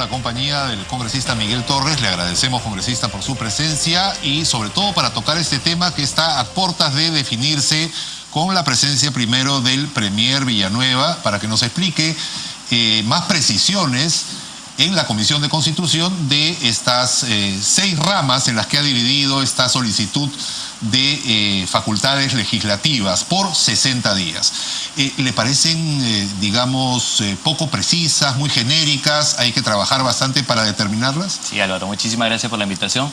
la compañía del congresista Miguel Torres. Le agradecemos, congresista, por su presencia y sobre todo para tocar este tema que está a puertas de definirse con la presencia primero del Premier Villanueva para que nos explique más precisiones en la Comisión de Constitución de estas 6 ramas en las que ha dividido esta solicitud de facultades legislativas por 60 días. ¿Le parecen, digamos, poco precisas, muy genéricas? ¿Hay que trabajar bastante para determinarlas? Sí, Álvaro, muchísimas gracias por la invitación.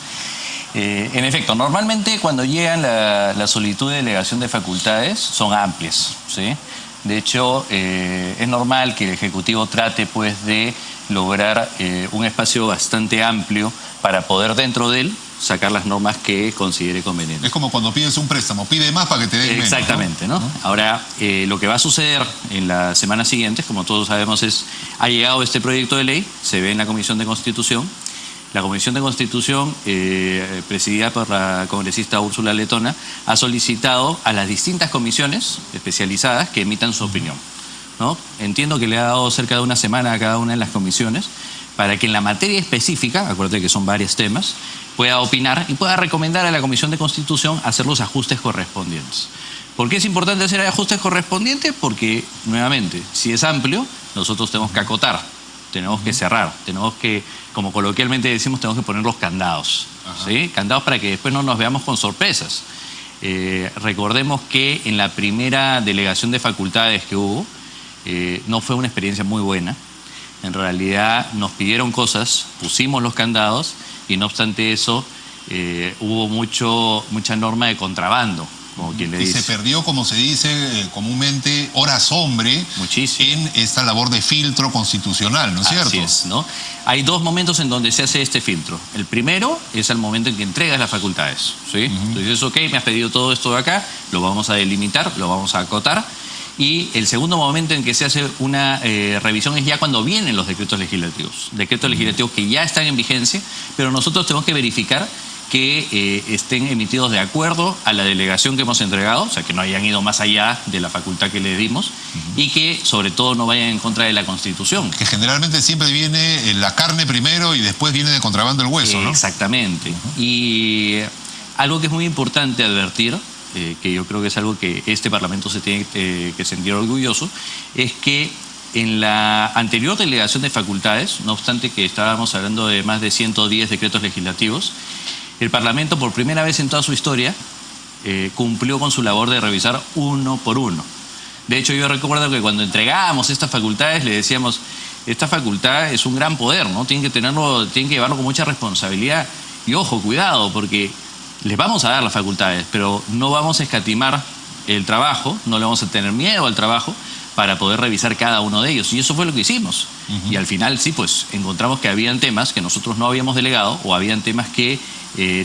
En efecto, normalmente cuando llegan la solicitud de delegación de facultades son amplias, ¿sí? De hecho, es normal que el Ejecutivo trate pues de lograr un espacio bastante amplio para poder dentro de él sacar las normas que considere convenientes. Es como cuando pides un préstamo, pide más para que te den menos. Exactamente, ¿no? Ahora, lo que va a suceder en las semanas siguientes, como todos sabemos, ha llegado este proyecto de ley, se ve en la Comisión de Constitución. La Comisión de Constitución, presidida por la congresista Úrsula Letona, ha solicitado a las distintas comisiones especializadas que emitan su opinión, ¿no? Entiendo que le ha dado cerca de una semana a cada una de las comisiones para que en la materia específica, acuérdate que son varios temas, pueda opinar y pueda recomendar a la Comisión de Constitución hacer los ajustes correspondientes. ¿Por qué es importante hacer ajustes correspondientes? Porque, nuevamente, si es amplio, nosotros tenemos que acotar, tenemos que cerrar, tenemos que, como coloquialmente decimos, tenemos que poner los candados, ¿sí? Candados para que después no nos veamos con sorpresas. Recordemos que en la primera delegación de facultades que hubo, no fue una experiencia muy buena. En realidad nos pidieron cosas, pusimos los candados y no obstante eso hubo mucha norma de contrabando, como quien le dice. Y se perdió, como se dice comúnmente, horas hombre en esta labor de filtro constitucional, ¿no es cierto? Así es, ¿no? Hay 2 momentos en donde se hace este filtro. El primero es el momento en que entregas las facultades, ¿sí? Entonces dices, ok, me has pedido todo esto de acá, lo vamos a delimitar, lo vamos a acotar. Y el segundo momento en que se hace una revisión es ya cuando vienen los decretos legislativos. Decretos legislativos que ya están en vigencia, pero nosotros tenemos que verificar que estén emitidos de acuerdo a la delegación que hemos entregado, o sea, que no hayan ido más allá de la facultad que le dimos y que, sobre todo, no vayan en contra de la Constitución. Que generalmente siempre viene la carne primero y después viene de contrabando el hueso, ¿no? Exactamente. Y algo que es muy importante advertir, que yo creo que es algo que este Parlamento se tiene que sentir orgulloso, es que en la anterior delegación de facultades, no obstante que estábamos hablando de más de 110 decretos legislativos, el Parlamento por primera vez en toda su historia cumplió con su labor de revisar uno por uno. De hecho, yo recuerdo que cuando entregábamos estas facultades le decíamos, esta facultad es un gran poder, ¿no? Tienen que llevarlo con mucha responsabilidad. Y ojo, cuidado, porque les vamos a dar las facultades, pero no vamos a escatimar el trabajo, no le vamos a tener miedo al trabajo para poder revisar cada uno de ellos. Y eso fue lo que hicimos. Y al final, sí, pues encontramos que habían temas que nosotros no habíamos delegado o habían temas que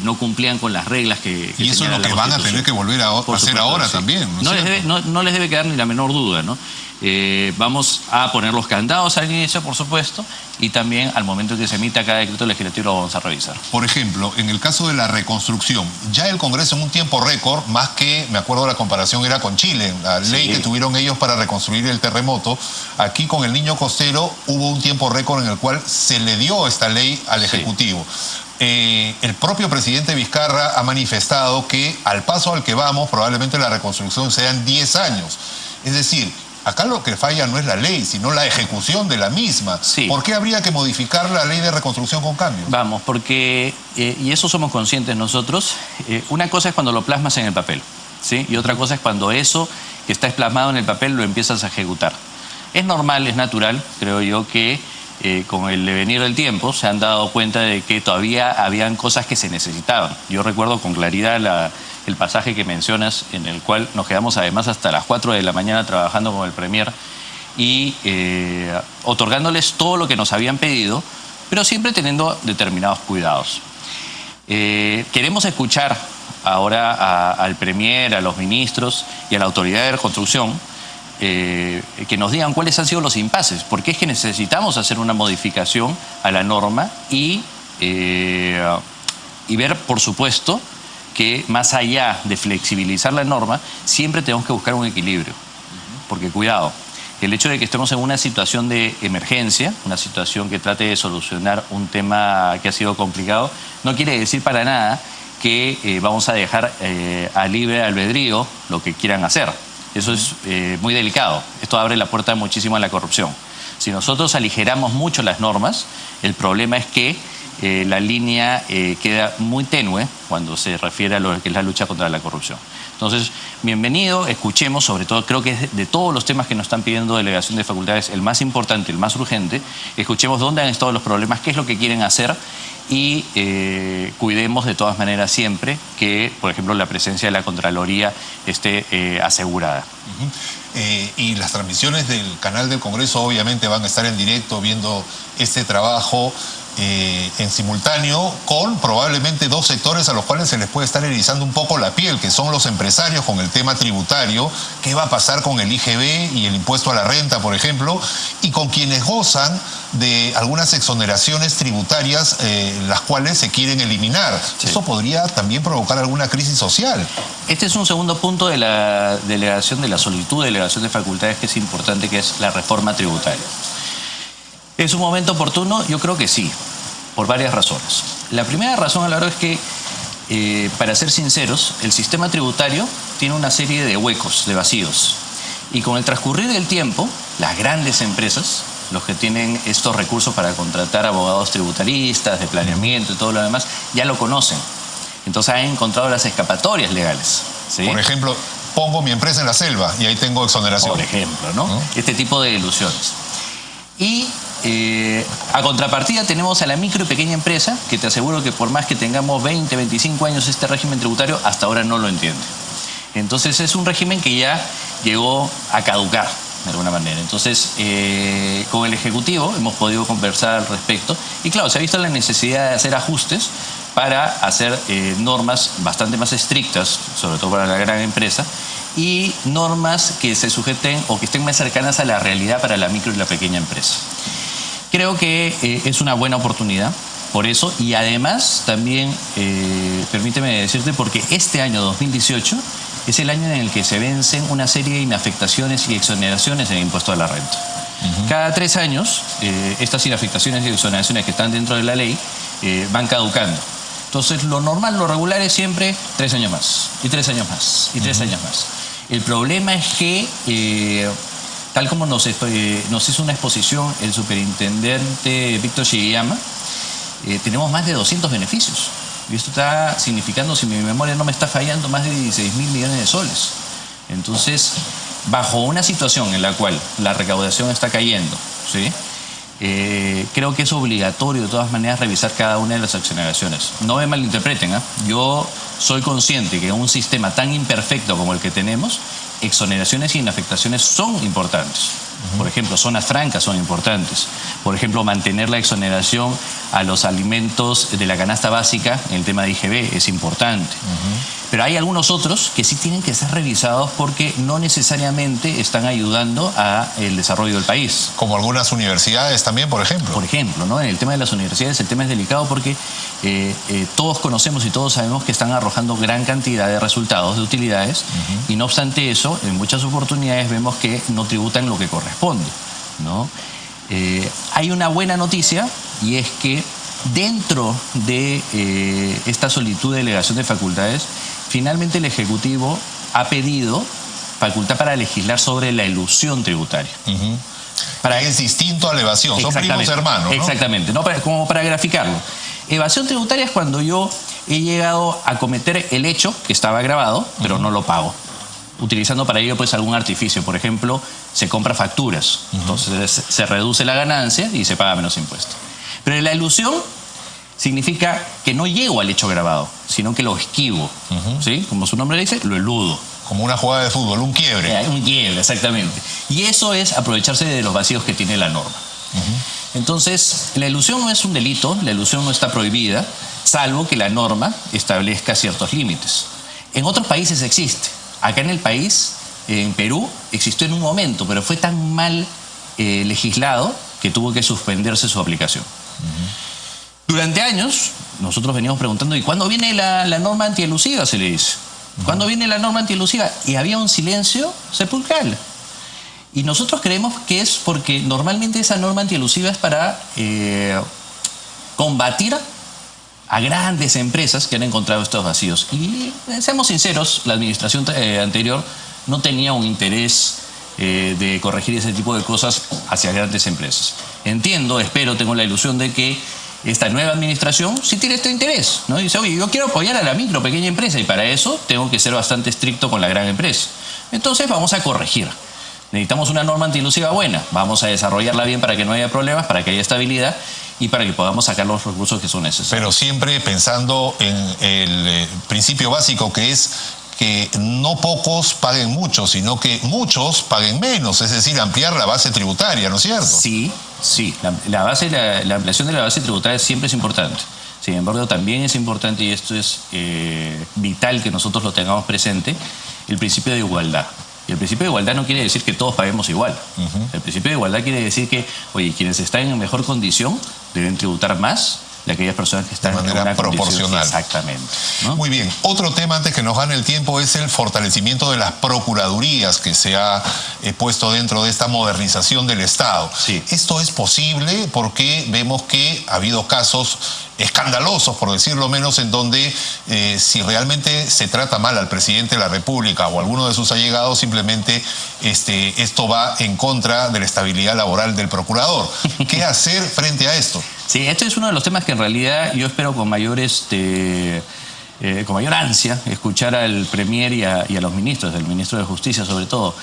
no cumplían con las reglas que y eso es lo que van a tener que volver a hacer ahora también, ¿no es cierto? No les debe quedar ni la menor duda, ¿no? Vamos a poner los candados al inicio, por supuesto, y también al momento en que se emita cada decreto legislativo lo vamos a revisar. Por ejemplo, en el caso de la reconstrucción, ya el Congreso en un tiempo récord, más que, me acuerdo la comparación era con Chile, la ley que tuvieron ellos para reconstruir el terremoto, aquí con el Niño Costero hubo un tiempo récord en el cual se le dio esta ley al Ejecutivo. El propio presidente Vizcarra ha manifestado que al paso al que vamos probablemente la reconstrucción sea en 10 años. Es decir, acá lo que falla no es la ley, sino la ejecución de la misma. ¿Por qué habría que modificar la ley de reconstrucción con cambios? Vamos, porque, y eso somos conscientes nosotros, una cosa es cuando lo plasmas en el papel, ¿sí? Y otra cosa es cuando eso que está plasmado en el papel lo empiezas a ejecutar. Es normal, es natural, creo yo, que con el devenir del tiempo se han dado cuenta de que todavía habían cosas que se necesitaban. Yo recuerdo con claridad el pasaje que mencionas, en el cual nos quedamos además hasta las 4 de la mañana trabajando con el Premier y otorgándoles todo lo que nos habían pedido, pero siempre teniendo determinados cuidados. Queremos escuchar ahora al Premier, a los ministros y a la autoridad de reconstrucción que nos digan cuáles han sido los impases, porque es que necesitamos hacer una modificación a la norma y ver, por supuesto, que más allá de flexibilizar la norma, siempre tenemos que buscar un equilibrio. Porque cuidado, el hecho de que estemos en una situación de emergencia, una situación que trate de solucionar un tema que ha sido complicado, no quiere decir para nada que vamos a dejar a libre albedrío lo que quieran hacer. Eso es muy delicado. Esto abre la puerta muchísimo a la corrupción. Si nosotros aligeramos mucho las normas, el problema es que la línea queda muy tenue cuando se refiere a lo que es la lucha contra la corrupción. Entonces, bienvenido, escuchemos, sobre todo creo que es de todos los temas que nos están pidiendo delegación de facultades, el más importante, el más urgente, escuchemos dónde han estado los problemas, qué es lo que quieren hacer y cuidemos de todas maneras siempre que, por ejemplo, la presencia de la Contraloría esté asegurada. Y las transmisiones del canal del Congreso obviamente van a estar en directo viendo este trabajo en simultáneo con probablemente dos sectores a los cuales se les puede estar erizando un poco la piel, que son los empresarios con el tema tributario, qué va a pasar con el IGB y el impuesto a la renta, por ejemplo, y con quienes gozan de algunas exoneraciones tributarias las cuales se quieren eliminar. Sí. Eso podría también provocar alguna crisis social. Este es un segundo punto de la delegación, de la solicitud de delegación de facultades, que es importante, que es la reforma tributaria. ¿Es un momento oportuno? Yo creo que sí, por varias razones. La primera razón, a la verdad, es que, para ser sinceros, el sistema tributario tiene una serie de huecos, de vacíos. Y con el transcurrir del tiempo, las grandes empresas, los que tienen estos recursos para contratar abogados tributaristas, de planeamiento y todo lo demás, ya lo conocen. Entonces han encontrado las escapatorias legales, ¿sí? Por ejemplo, pongo mi empresa en la selva y ahí tengo exoneración. Por ejemplo, ¿no? Este tipo de ilusiones. Y a contrapartida tenemos a la micro y pequeña empresa, que te aseguro que por más que tengamos 20, 25 años este régimen tributario, hasta ahora no lo entiende. Entonces es un régimen que ya llegó a caducar, de alguna manera. Entonces, con el Ejecutivo hemos podido conversar al respecto y claro, se ha visto la necesidad de hacer ajustes para hacer normas bastante más estrictas, sobre todo para la gran empresa, y normas que se sujeten o que estén más cercanas a la realidad para la micro y la pequeña empresa. Creo que es una buena oportunidad por eso, y además también, permíteme decirte, porque este año 2018 es el año en el que se vencen una serie de inafectaciones y exoneraciones en el impuesto a la renta. Cada 3 años, estas inafectaciones y exoneraciones que están dentro de la ley van caducando. Entonces, lo normal, lo regular es siempre 3 años más, y 3 años más, y 3 años más. El problema es que, tal como nos hizo una exposición el superintendente Víctor Shigeyama, tenemos más de 200 beneficios. Y esto está significando, si mi memoria no me está fallando, más de 16.000 millones de soles. Entonces, bajo una situación en la cual la recaudación está cayendo, ¿sí? Creo que es obligatorio de todas maneras revisar cada una de las exoneraciones. No me malinterpreten, ¿eh? Yo soy consciente que en un sistema tan imperfecto como el que tenemos, exoneraciones y inafectaciones son importantes. Por ejemplo, zonas francas son importantes. Por ejemplo, mantener la exoneración a los alimentos de la canasta básica en el tema de IGB es importante. Pero hay algunos otros que sí tienen que ser revisados porque no necesariamente están ayudando al desarrollo del país. Como algunas universidades también, por ejemplo. Por ejemplo, ¿no? En el tema de las universidades el tema es delicado porque todos conocemos y todos sabemos que están arrojando gran cantidad de resultados, de utilidades, y no obstante eso, en muchas oportunidades vemos que no tributan lo que corresponde, ¿no? Hay una buena noticia, y es que dentro de esta solicitud de delegación de facultades, finalmente el Ejecutivo ha pedido facultad para legislar sobre la elusión tributaria. Es distinto a la evasión, son primos hermanos, ¿no? Exactamente, ¿no? Como para graficarlo. Evasión tributaria es cuando yo he llegado a cometer el hecho que estaba grabado, pero no lo pago, utilizando para ello pues algún artificio. Por ejemplo, se compra facturas, entonces se reduce la ganancia y se paga menos impuesto. Pero la elusión significa que no llego al hecho grabado, sino que lo esquivo, ¿sí? Como su nombre dice, lo eludo. Como una jugada de fútbol, un quiebre. Un quiebre, exactamente. Y eso es aprovecharse de los vacíos que tiene la norma. Entonces, la elusión no es un delito, la elusión no está prohibida, salvo que la norma establezca ciertos límites. En otros países existe. Acá en el país, en Perú, existió en un momento, pero fue tan mal legislado que tuvo que suspenderse su aplicación. Durante años, nosotros veníamos preguntando, ¿y cuándo viene la norma antielusiva? Se le dice. ¿Cuándo viene la norma antielusiva? Y había un silencio sepulcral. Y nosotros creemos que es porque normalmente esa norma antielusiva es para combatir a grandes empresas que han encontrado estos vacíos. Y seamos sinceros, la administración anterior no tenía un interés de corregir ese tipo de cosas hacia grandes empresas. Entiendo, espero, tengo la ilusión de que esta nueva administración sí tiene este interés, ¿no? Y dice, oye, yo quiero apoyar a la micro, pequeña empresa y para eso tengo que ser bastante estricto con la gran empresa. Entonces vamos a corregir. Necesitamos una norma antielusiva buena, vamos a desarrollarla bien para que no haya problemas, para que haya estabilidad y para que podamos sacar los recursos que son necesarios. Pero siempre pensando en el principio básico, que es que no pocos paguen mucho, sino que muchos paguen menos, es decir, ampliar la base tributaria, ¿no es cierto? Sí, la ampliación de la base tributaria siempre es importante. Sin embargo, también es importante, y esto es vital que nosotros lo tengamos presente, el principio de igualdad. Y el principio de igualdad no quiere decir que todos paguemos igual. El principio de igualdad quiere decir que, oye, quienes están en mejor condición deben tributar más de aquellas personas que están de manera en una proporcional. Exactamente, ¿no? Muy bien. Otro tema antes que nos gane el tiempo es el fortalecimiento de las procuradurías que se ha puesto dentro de esta modernización del Estado. Sí. ¿Esto es posible? Porque vemos que ha habido casos escandalosos, por decirlo menos, en donde si realmente se trata mal al presidente de la República o alguno de sus allegados, simplemente esto va en contra de la estabilidad laboral del procurador. ¿Qué hacer frente a esto? Sí, este es uno de los temas que en realidad yo espero con mayor ansia escuchar al Premier y a los ministros, el ministro de Justicia sobre todo,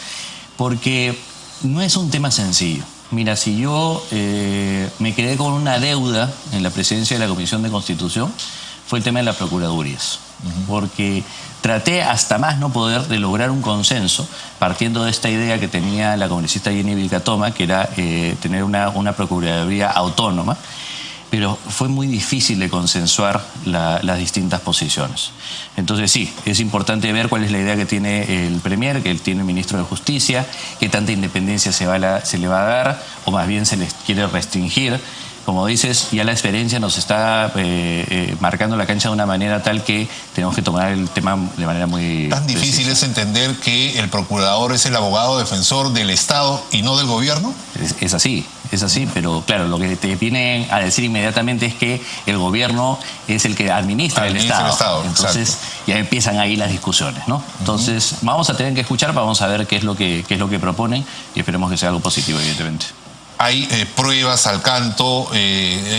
porque no es un tema sencillo. Mira, si yo me quedé con una deuda en la presidencia de la Comisión de Constitución, fue el tema de las procuradurías. Porque traté hasta más no poder de lograr un consenso partiendo de esta idea que tenía la congresista Jenny Vilcatoma, que era tener una procuraduría autónoma, pero fue muy difícil de consensuar las distintas posiciones. Entonces sí, es importante ver cuál es la idea que tiene el Premier, que tiene el Ministro de Justicia, qué tanta independencia se le va a dar, o más bien se les quiere restringir. Como dices, ya la experiencia nos está marcando la cancha de una manera tal que tenemos que tomar el tema de manera muy... ¿Tan difícil es entender que el procurador es el abogado defensor del Estado y no del gobierno? Es así, pero claro, lo que te vienen a decir inmediatamente es que el gobierno es el que administra el Estado. Entonces exacto. Ya empiezan ahí las discusiones, ¿no? Entonces vamos a tener que escuchar, vamos a ver qué es lo que proponen y esperemos que sea algo positivo, evidentemente. Hay pruebas al canto,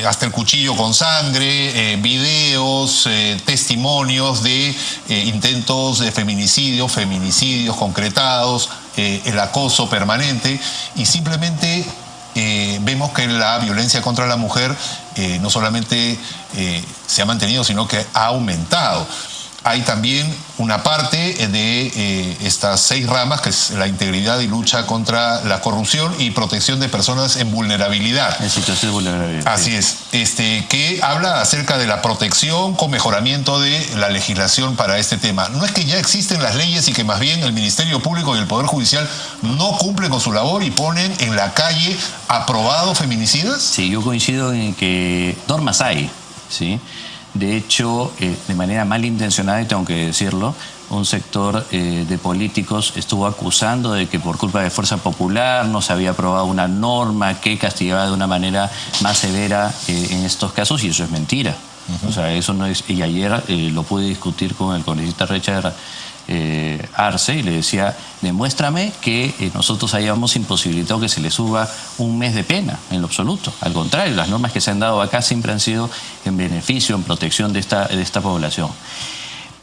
hasta el cuchillo con sangre, videos, testimonios de intentos de feminicidios concretados, el acoso permanente, y simplemente vemos que la violencia contra la mujer no solamente se ha mantenido, sino que ha aumentado. Hay también una parte de estas 6 ramas, que es la integridad y lucha contra la corrupción y protección de personas en vulnerabilidad. En situación de vulnerabilidad. Así es. Que habla acerca de la protección con mejoramiento de la legislación para este tema. ¿No es que ya existen las leyes y que más bien el Ministerio Público y el Poder Judicial no cumplen con su labor y ponen en la calle aprobados feminicidas? Sí, yo coincido en que normas hay, ¿sí? De hecho, de manera malintencionada, y tengo que decirlo, un sector de políticos estuvo acusando de que por culpa de Fuerza Popular no se había aprobado una norma que castigaba de una manera más severa en estos casos, y eso es mentira. O sea, eso no es... Y ayer lo pude discutir con el congresista Richard Arce y le decía, demuéstrame que nosotros hayamos imposibilitado que se le suba un mes de pena, en lo absoluto. Al contrario, las normas que se han dado acá siempre han sido en beneficio, en protección de esta población.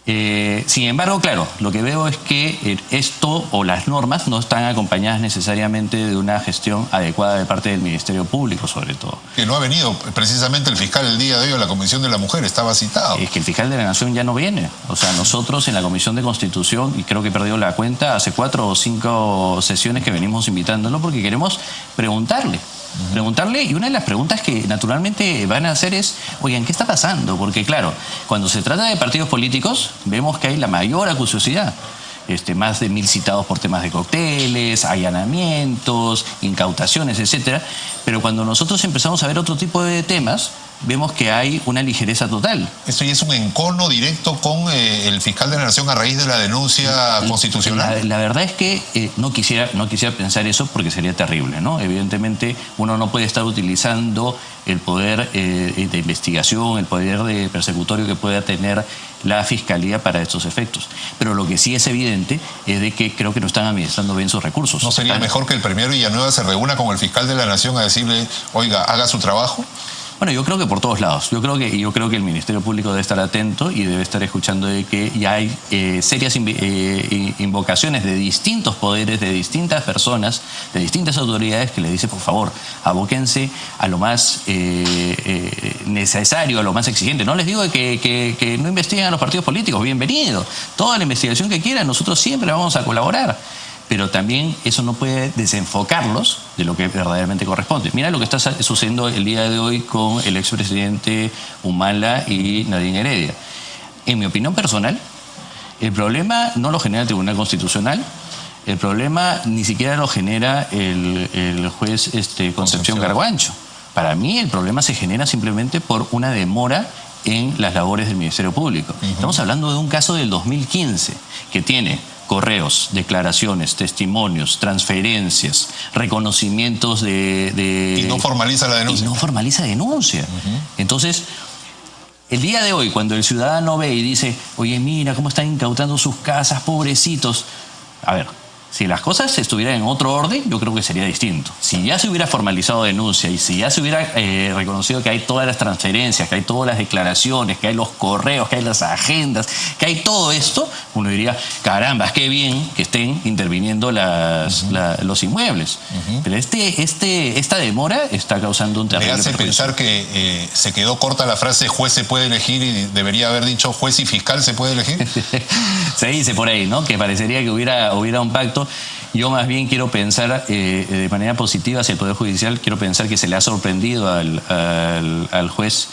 Sin embargo, claro, lo que veo es que esto o las normas no están acompañadas necesariamente de una gestión adecuada de parte del Ministerio Público, sobre todo. Que no ha venido precisamente el fiscal el día de hoy a la Comisión de la Mujer, estaba citado. Es que el fiscal de la Nación ya no viene. O sea, nosotros en la Comisión de Constitución, y creo que he perdido la cuenta, hace 4 o 5 sesiones que venimos invitándolo porque queremos preguntarle, y una de las preguntas que naturalmente van a hacer es, oigan, ¿qué está pasando? Porque claro, cuando se trata de partidos políticos, vemos que hay la mayor acuciosidad. Más de 1000 citados por temas de cócteles, allanamientos, incautaciones, etcétera. Pero cuando nosotros empezamos a ver otro tipo de temas, vemos que hay una ligereza total. ¿Esto ya es un encono directo con el fiscal de la Nación a raíz de la denuncia constitucional? La verdad es que no quisiera pensar eso porque sería terrible, ¿no? Evidentemente uno no puede estar utilizando el poder de investigación, el poder de persecutorio que pueda tener la Fiscalía para estos efectos. Pero lo que sí es evidente es de que creo que no están administrando bien sus recursos. ¿No sería mejor que el premier Villanueva se reúna con el fiscal de la Nación a decirle, oiga, haga su trabajo? Bueno, yo creo que por todos lados. Yo creo que el Ministerio Público debe estar atento y debe estar escuchando de que ya hay serias invocaciones de distintos poderes, de distintas personas, de distintas autoridades que le dicen, por favor, abóquense a lo más necesario, a lo más exigente. No les digo que no investiguen a los partidos políticos, bienvenido. Toda la investigación que quieran, nosotros siempre vamos a colaborar. Pero también eso no puede desenfocarlos de lo que verdaderamente corresponde. Mira lo que está sucediendo el día de hoy con el expresidente Humala y Nadine Heredia. En mi opinión personal, el problema no lo genera el Tribunal Constitucional, el problema ni siquiera lo genera el juez Concepción Garguancho. Para mí el problema se genera simplemente por una demora en las labores del Ministerio Público. Estamos hablando de un caso del 2015 que tiene correos, declaraciones, testimonios, transferencias, reconocimientos de... Y no formaliza la denuncia. Y no formaliza denuncia. Entonces, el día de hoy, cuando el ciudadano ve y dice, oye, mira cómo están incautando sus casas, pobrecitos. A ver, si las cosas estuvieran en otro orden, yo creo que sería distinto. Si ya se hubiera formalizado denuncia y si ya se hubiera reconocido que hay todas las transferencias, que hay todas las declaraciones, que hay los correos, que hay las agendas, que hay todo esto, uno diría, caramba, qué bien que estén interviniendo los inmuebles. Pero esta demora está causando un terrible perjuicio. Me hace pensar que se quedó corta la frase juez se puede elegir y debería haber dicho juez y fiscal se puede elegir. Se dice por ahí, ¿no? Que parecería que hubiera un pacto. Yo más bien quiero pensar de manera positiva hacia el Poder Judicial, quiero pensar que se le ha sorprendido al juez,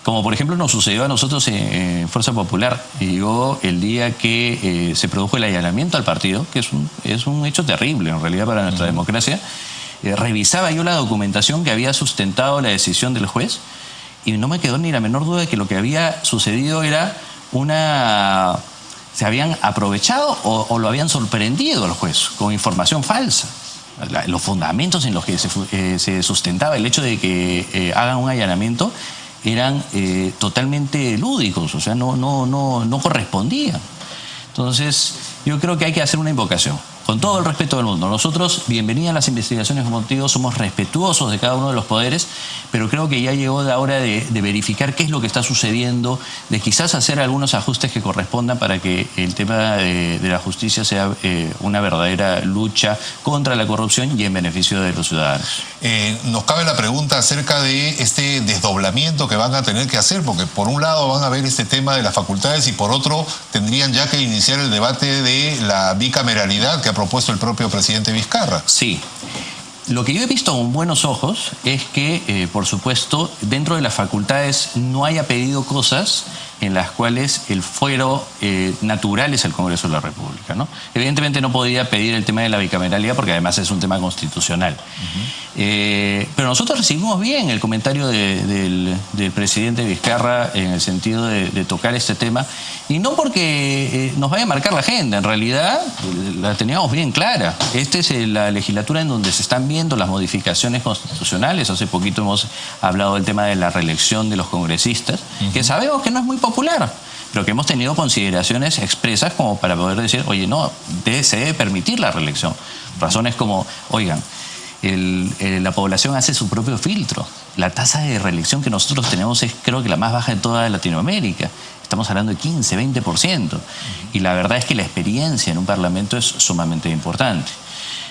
como por ejemplo nos sucedió a nosotros en Fuerza Popular. Y yo, el día que se produjo el allanamiento al partido, que es un hecho terrible en realidad para nuestra democracia, revisaba yo la documentación que había sustentado la decisión del juez y no me quedó ni la menor duda de que lo que había sucedido era se habían aprovechado o lo habían sorprendido al juez con información falsa. Los fundamentos en los que se sustentaba el hecho de que hagan un allanamiento eran totalmente lúdicos, o sea, no correspondían. Entonces, yo creo que hay que hacer una invocación. Con todo el respeto del mundo. Nosotros, bienvenidas a las investigaciones como motivo, somos respetuosos de cada uno de los poderes, pero creo que ya llegó la hora de verificar qué es lo que está sucediendo, de quizás hacer algunos ajustes que correspondan para que el tema de la justicia sea una verdadera lucha contra la corrupción y en beneficio de los ciudadanos. Nos cabe la pregunta acerca de este desdoblamiento que van a tener que hacer, porque por un lado van a ver este tema de las facultades y por otro tendrían ya que iniciar el debate de la bicameralidad que ha propuesto el propio presidente Vizcarra. Sí. Lo que yo he visto con buenos ojos es que, por supuesto, dentro de las facultades no haya pedido cosas en las cuales el fuero natural es el Congreso de la República, ¿no? Evidentemente no podía pedir el tema de la bicameralidad porque además es un tema constitucional. Pero nosotros recibimos bien el comentario del presidente Vizcarra en el sentido de tocar este tema, y no porque nos vaya a marcar la agenda, en realidad la teníamos bien clara. Esta es la legislatura en donde se están viendo las modificaciones constitucionales. Hace poquito hemos hablado del tema de la reelección de los congresistas, que sabemos que no es muy popular, pero que hemos tenido consideraciones expresas como para poder decir, oye, no, se debe permitir la reelección. Razones como, oigan, la población hace su propio filtro. La tasa de reelección que nosotros tenemos es, creo que, la más baja de toda Latinoamérica. Estamos hablando de 15, 20%. Y la verdad es que la experiencia en un parlamento es sumamente importante.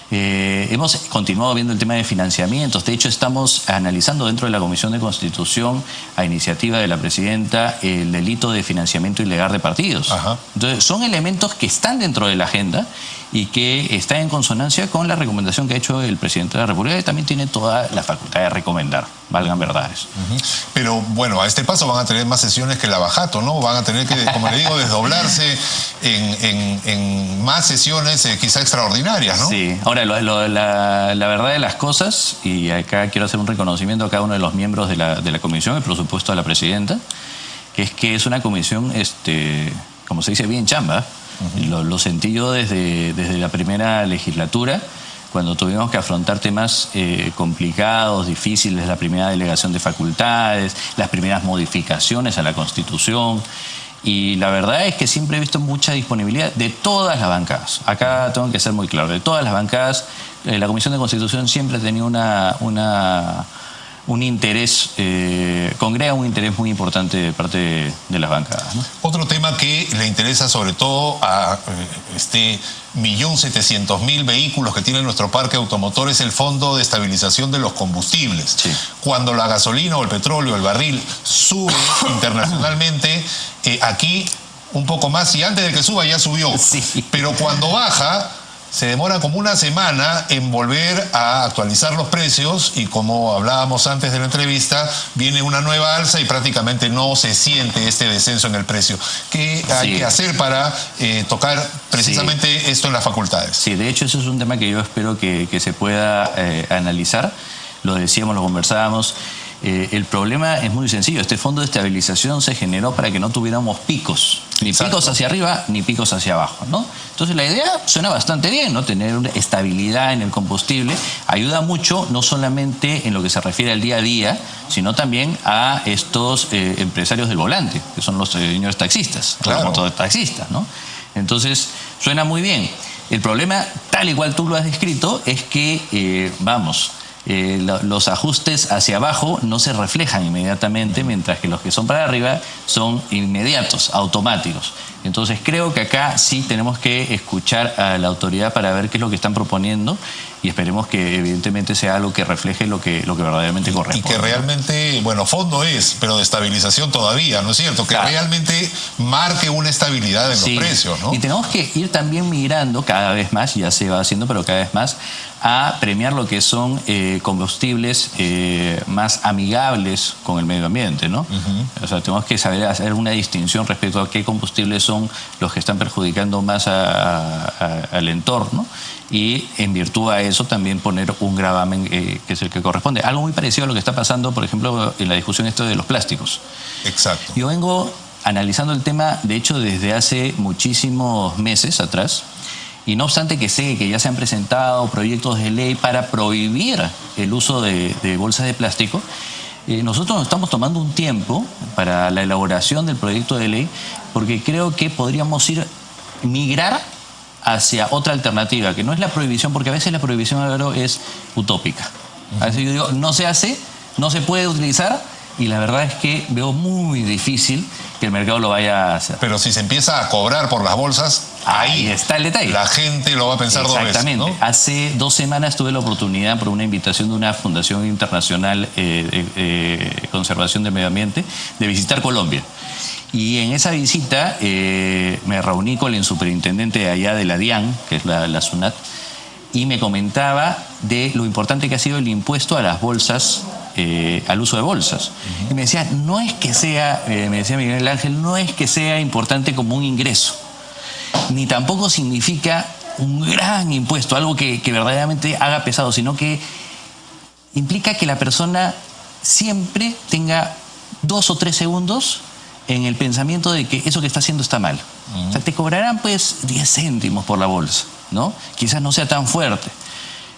Hemos continuado viendo el tema de financiamientos. De hecho, estamos analizando dentro de la Comisión de Constitución, a iniciativa de la presidenta, el delito de financiamiento ilegal de partidos. Entonces, son elementos que están dentro de la agenda y que está en consonancia con la recomendación que ha hecho el presidente de la República, que también tiene toda la facultad de recomendar, valgan verdades. Pero bueno, a este paso van a tener más sesiones que la Bajato, ¿no? Van a tener que, como le digo, desdoblarse en más sesiones quizá extraordinarias, ¿no? Sí, ahora la verdad de las cosas, y acá quiero hacer un reconocimiento a cada uno de los miembros de la comisión, y por supuesto a la presidenta, que es una comisión, como se dice, bien chamba. Lo sentí yo desde la primera legislatura, cuando tuvimos que afrontar temas complicados, difíciles, la primera delegación de facultades, las primeras modificaciones a la Constitución. Y la verdad es que siempre he visto mucha disponibilidad de todas las bancadas. Acá tengo que ser muy claro, de todas las bancadas. La Comisión de Constitución siempre ha tenido un interés, congrega un interés muy importante de parte de las bancadas, ¿no? Otro tema que le interesa sobre todo a 1.700.000 vehículos que tiene nuestro parque automotor es el Fondo de Estabilización de los Combustibles. Sí. Cuando la gasolina o el petróleo, el barril, sube internacionalmente, aquí un poco más, y antes de que suba ya subió. Sí. Pero cuando baja, se demora como una semana en volver a actualizar los precios y, como hablábamos antes de la entrevista, viene una nueva alza y prácticamente no se siente este descenso en el precio. ¿Qué hay que hacer para tocar precisamente esto en las facultades? Sí, de hecho eso es un tema que yo espero que se pueda analizar. Lo decíamos, lo conversábamos. El problema es muy sencillo. Este fondo de estabilización se generó para que no tuviéramos picos, ni picos hacia arriba ni picos hacia abajo, ¿no? Entonces la idea suena bastante bien, ¿no? Tener una estabilidad en el combustible ayuda mucho, no solamente en lo que se refiere al día a día, sino también a estos empresarios del volante, que son los señores taxistas, los mototaxistas, ¿no? Entonces suena muy bien. El problema, tal y cual tú lo has descrito, es que, los ajustes hacia abajo no se reflejan inmediatamente, mientras que los que son para arriba son inmediatos, automáticos. Entonces creo que acá sí tenemos que escuchar a la autoridad para ver qué es lo que están proponiendo y esperemos que evidentemente sea algo que refleje lo que verdaderamente corresponde. Y que realmente, bueno, fondo es, pero de estabilización todavía, ¿no es cierto? Que realmente marque una estabilidad en los precios, ¿no? Y tenemos que ir también migrando cada vez más, ya se va haciendo, pero cada vez más, a premiar lo que son combustibles más amigables con el medio ambiente, ¿no? O sea, tenemos que saber hacer una distinción respecto a qué combustibles son los que están perjudicando más al entorno y en virtud a eso también poner un gravamen que es el que corresponde. Algo muy parecido a lo que está pasando, por ejemplo, en la discusión de los plásticos. Exacto. Yo vengo analizando el tema, de hecho, desde hace muchísimos meses atrás. Y no obstante que sé que ya se han presentado proyectos de ley para prohibir el uso de bolsas de plástico, nosotros nos estamos tomando un tiempo para la elaboración del proyecto de ley porque creo que podríamos migrar hacia otra alternativa, que no es la prohibición, porque a veces la prohibición, Álvaro, es utópica. A veces yo digo, no se hace, no se puede utilizar, y la verdad es que veo muy difícil que el mercado lo vaya a hacer. Pero si se empieza a cobrar por las bolsas, ahí está el detalle. La gente lo va a pensar dos veces. Exactamente. ¿No? Hace 2 semanas tuve la oportunidad, por una invitación de una Fundación Internacional de Conservación del Medio Ambiente, de visitar Colombia. Y en esa visita me reuní con el superintendente de allá de la DIAN, que es la SUNAT, y me comentaba de lo importante que ha sido el impuesto a las bolsas, al uso de bolsas. Y me decía, no es que sea, me decía Miguel Ángel, no es que sea importante como un ingreso, ni tampoco significa un gran impuesto, algo que verdaderamente haga pesado, sino que implica que la persona siempre tenga 2 o 3 segundos en el pensamiento de que eso que está haciendo está mal. O sea, te cobrarán pues 10 céntimos por la bolsa, ¿no? Quizás no sea tan fuerte,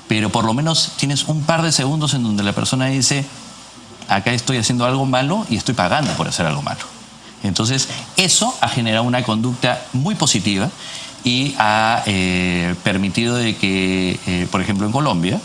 pero por lo menos tienes un par de segundos en donde la persona dice, acá estoy haciendo algo malo y estoy pagando por hacer algo malo. Entonces, eso ha generado una conducta muy positiva y ha permitido de que, por ejemplo, en Colombia,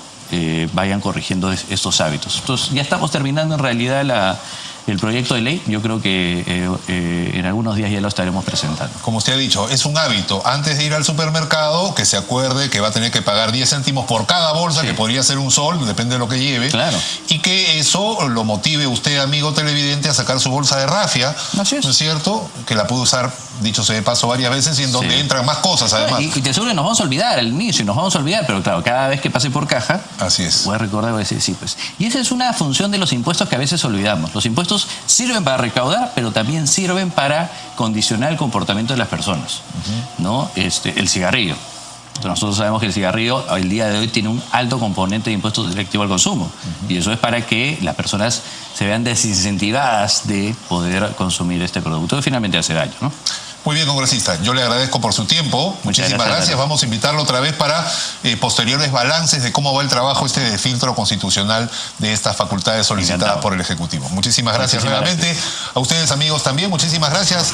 vayan corrigiendo estos hábitos. Entonces, ya estamos terminando en realidad el proyecto de ley. Yo creo que en algunos días ya lo estaremos presentando. Como usted ha dicho, es un hábito. Antes de ir al supermercado, que se acuerde que va a tener que pagar 10 céntimos por cada bolsa, que podría ser un sol, depende de lo que lleve. Claro. Y que eso lo motive usted, amigo televidente, a sacar su bolsa de rafia. Así es. ¿No es cierto? Que la puede usar dicho sea de paso varias veces, y en donde Sí. entran más cosas además. Y te aseguro que nos vamos a olvidar al inicio, nos vamos a olvidar, pero claro, cada vez que pase por caja, Así es. voy a recordar, voy a decir, sí, pues. Y esa es una función de los impuestos que a veces olvidamos. Los impuestos sirven para recaudar, pero también sirven para condicionar el comportamiento de las personas, ¿no? El cigarrillo. Nosotros sabemos que el cigarrillo el día de hoy tiene un alto componente de impuestos selectivo al consumo. Y eso es para que las personas se vean desincentivadas de poder consumir este producto que finalmente hace daño, ¿no? Muy bien, congresista. Yo le agradezco por su tiempo. Muchísimas gracias. Vamos a invitarlo otra vez para posteriores balances de cómo va el trabajo de filtro constitucional de estas facultades solicitadas por el Ejecutivo. Muchísimas gracias nuevamente. A ustedes, amigos, también. Muchísimas gracias.